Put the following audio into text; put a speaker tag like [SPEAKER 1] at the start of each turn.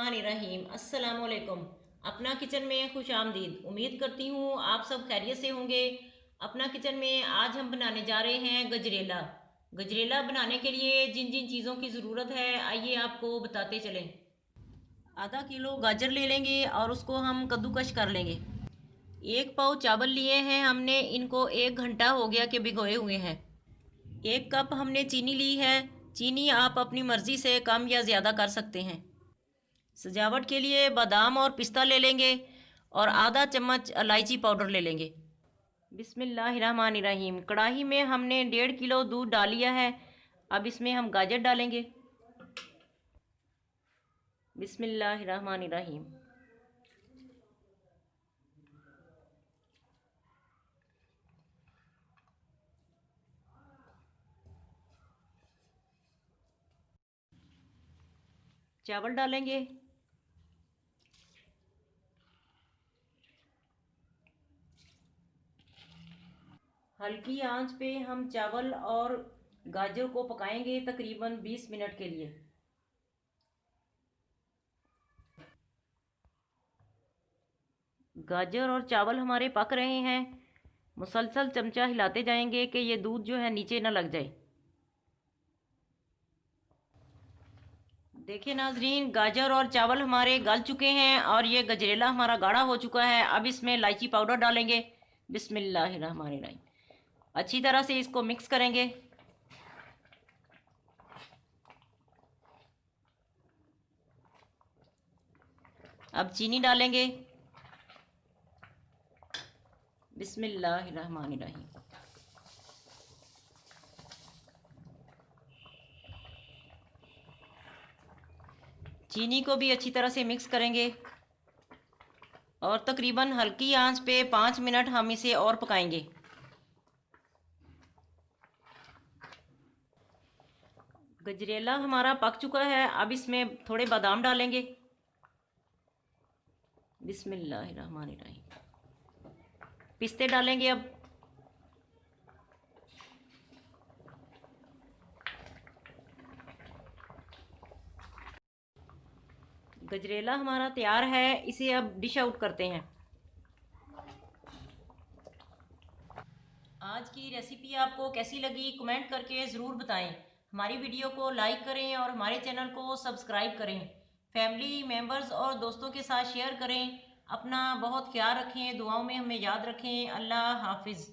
[SPEAKER 1] बिस्मिल्लाहिर्रहमानिर्रहीम। अस्सलाम वालेकुम। अपना किचन में खुश आमदीद। उम्मीद करती हूँ आप सब खैरियत से होंगे। अपना किचन में आज हम बनाने जा रहे हैं गजरेला। गजरेला बनाने के लिए जिन जिन चीज़ों की ज़रूरत है आइए आपको बताते चलें। आधा किलो गाजर ले लेंगे और उसको हम कद्दूकश कर लेंगे। एक पाव चावल लिए हैं हमने, इनको 1 घंटा हो गया कि भिगोए हुए हैं। 1 कप हमने चीनी ली है। चीनी आप अपनी मर्ज़ी से कम या ज़्यादा कर सकते हैं। सजावट के लिए बादाम और पिस्ता ले लेंगे और आधा चम्मच इलायची पाउडर ले लेंगे। बिस्मिल्लाहिर्रहमानिर्रहीम। कढ़ाई में हमने 1.5 किलो दूध डाल लिया है। अब इसमें हम गाजर डालेंगे। बिस्मिल्लाहिर्रहमानिर्रहीम। चावल डालेंगे। हल्की आंच पे हम चावल और गाजर को पकाएंगे तकरीबन 20 मिनट के लिए। गाजर और चावल हमारे पक रहे हैं। मुसलसल चमचा हिलाते जाएंगे कि ये दूध जो है नीचे ना लग जाए। देखिए नाजरीन, गाजर और चावल हमारे गल चुके हैं और ये गजरेला हमारा गाढ़ा हो चुका है। अब इसमें इलायची पाउडर डालेंगे। बिस्मिल्लाहिर्रहमानिर्रहीम। अच्छी तरह से इसको मिक्स करेंगे। अब चीनी डालेंगे। बिस्मिल्लाहिर्रहमानिर्रहीम। चीनी को भी अच्छी तरह से मिक्स करेंगे और तकरीबन हल्की आंच पे 5 मिनट हम इसे और पकाएंगे। गजरेला हमारा पक चुका है। अब इसमें थोड़े बादाम डालेंगे। बिस्मिल्लाहिर्रहमानिर्रहीम। पिस्ते डालेंगे अब। गजरेला हमारा तैयार है। इसे अब डिश आउट करते हैं। आज की रेसिपी आपको कैसी लगी कमेंट करके ज़रूर बताएं। हमारी वीडियो को लाइक करें और हमारे चैनल को सब्सक्राइब करें। फैमिली मेम्बर्स और दोस्तों के साथ शेयर करें। अपना बहुत ख्याल रखें, दुआओं में हमें याद रखें। अल्लाह हाफिज़।